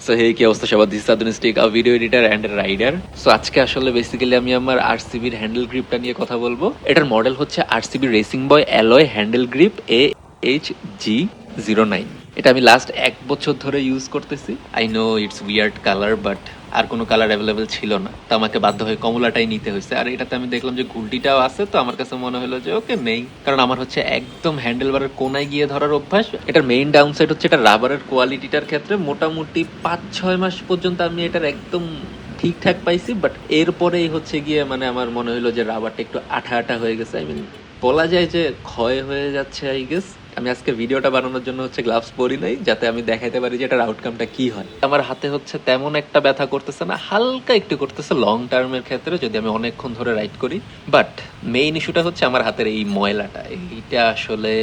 So hey কি অবস্থা সবার, দিস আধুনিক video editor and rider. So আজকে আসলে বেসিক্যালি আমি আমার আরসিবির হ্যান্ডেল গ্রিপটা নিয়ে কথা বলবো। এটার মডেল হচ্ছে RCB racing boy alloy handle grip AHG09। এটা আমি লাস্ট 1 বছর ধরে ইউজ করতেছি। I know it's weird colour, but আর কোনো কালার অ্যাভেলেবেল ছিল না, তো আমাকে বাধ্য হয়ে কমলাটাই নিতে হয়েছে। আর এটাতে আমি দেখলাম যে ঘুলটিটাও আছে, তো আমার কাছে মনে হলো যে ওকে নেই, কারণ আমার হচ্ছে একদম হ্যান্ডেল বারের কোনায় গিয়ে ধরার অভ্যাস। এটার মেইন ডাউন সাইড হচ্ছে এটা রাবারের কোয়ালিটিটার ক্ষেত্রে মোটামুটি 5-6 মাস পর্যন্ত আমি এটার একদম ঠিকঠাক পাইছি, বাট এরপরেই হচ্ছে গিয়ে মানে আমার মনে হলো যে রাবারটা একটু আঠা আঠা হয়ে গেছে। আই মিন বলা যায় যে ক্ষয় হয়ে যাচ্ছে আই গেস। আমি আজকে ভিডিওটা বানানোর জন্য হচ্ছে গ্লাভস পরি নাই, যাতে আমি দেখাতে পারি যে এটার আউটকামটা কি হয়। আমার হাতে হচ্ছে তেমন একটা ব্যথা করতেছে না, হালকা একটু করতেছে লং টার্মের ক্ষেত্রে যদি আমি অনেকক্ষণ ধরে রাইড করি। বাট মেইন ইস্যুটা হচ্ছে আমার হাতের এই ময়লাটা, এইটা আসলে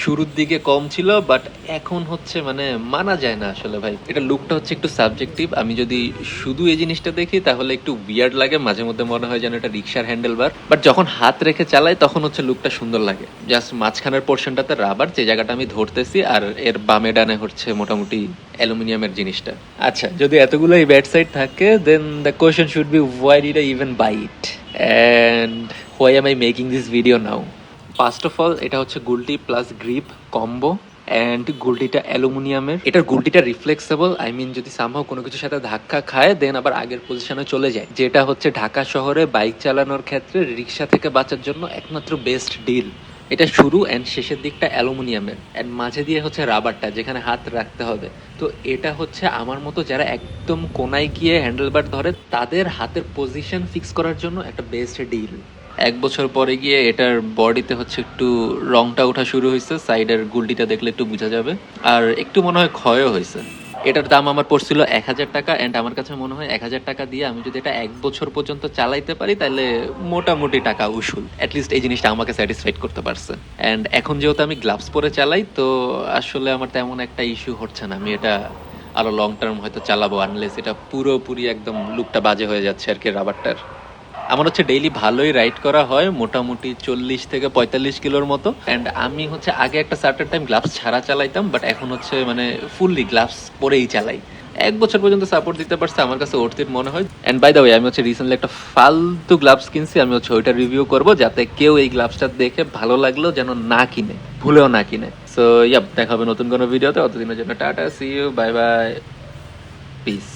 শুরুর দিকে কম ছিল, বাট এখন হচ্ছে মানে মানা যায় না আসলে ভাই। এটা লুকটা হচ্ছে একটু সাবজেক্টিভ। আমি যদি শুধু এই জিনিসটা দেখি তাহলে একটু উইয়ার্ড লাগে, মাঝে মধ্যে মনে হয় যেন এটা রিক্সার হ্যান্ডেল বার। বাট যখন হাত রেখে চালাই তখন হচ্ছে লুকটা সুন্দর লাগে। জাস্ট মাঝখানের পোর্শনটাতে রাবার, যে জায়গাটা আমি ধরতেছি, আর এর বামে ডানে হচ্ছে মোটামুটি অ্যালুমিনিয়ামের জিনিসটা। আচ্ছা, যদি এতগুলো এই ব্যাড সাইড থাকে, then the question should be why did I even buy it and why am I making this video now. First of all, এটা হচ্ছে গুলটি প্লাস গ্রিপ কম্বো, অ্যান্ড গুলটিটা অ্যালুমিনিয়ামের। এটার গুলটিটা রিফ্লেক্সেবল, আই মিন যদি সামহাও কোনো কিছুর সাথে ধাক্কা খায় দেন আবার আগের পজিশনে চলে যায়, যেটা হচ্ছে ঢাকা শহরে বাইক চালানোর ক্ষেত্রে রিক্সা থেকে বাঁচার জন্য একমাত্র বেস্ট ডিল। এটা শুরু অ্যান্ড শেষের দিকটা অ্যালুমিনিয়ামের, অ্যান্ড মাঝে দিয়ে হচ্ছে রাবারটা যেখানে হাত রাখতে হবে। তো এটা হচ্ছে আমার মতো যারা একদম কোনায় গিয়ে হ্যান্ডেলবার ধরে তাদের হাতের পজিশন ফিক্স করার জন্য একটা বেস্ট ডিল। 1 বছর পরে গিয়ে এটার বডিতে হচ্ছে একটু রংটা ওঠা শুরু হয়েছে, সাইডের গুলটিটা দেখলে একটু বোঝা যাবে, আর একটু মনে হয় ক্ষয়ও হয়েছে। এটার দাম আমার পড়ছিল 1,000 টাকা, অ্যান্ড আমার কাছে মনে হয় 1,000 টাকা দিয়ে আমি যদি এটা 1 বছর পর্যন্ত চালাইতে পারি তাহলে মোটামুটি টাকা উসুল। অ্যাটলিস্ট এই জিনিসটা আমাকে স্যাটিসফাইড করতে পারছে। অ্যান্ড এখন যেহেতু আমি গ্লাভস পরে চালাই, তো আসলে আমার তেমন একটা ইস্যু হচ্ছে না। আমি এটা আরো লং টার্ম হয়তো চালাবো, আনলেস এটা পুরোপুরি একদম লুকটা বাজে হয়ে যাচ্ছে আর কি রাবারটার। আমার হচ্ছে ডেইলি ভালোই রাইড করা হয়, মোটামুটি 40 থেকে 45 কিলোর মতো। অ্যান্ড আমি হচ্ছে আগে একটা সার্টেন টাইম গ্লাভস ছাড়া চালাইতাম, বাট এখন হচ্ছে মানে ফুললি গ্লাভস পরেই চালাই। 1 বছর পর্যন্ত সাপোর্ট দিতে পারছে, আমার কাছে ওর্থিট মনে হয়। অ্যান্ড বাই দ্য ওয়ে, আমি হচ্ছে রিসেন্টলি একটা ফালতু গ্লাভস কিনছি, আমি হচ্ছে ওইটা রিভিউ করবো, যাতে কেউ এই গ্লাভসটা দেখে ভালো লাগলেও যেন না কিনে, ভুলেও না কিনে। সো ইয়াপ, দেখা হবে নতুন কোনো ভিডিওতে। অতদিনের জন্য tata, see you, bye bye, piece.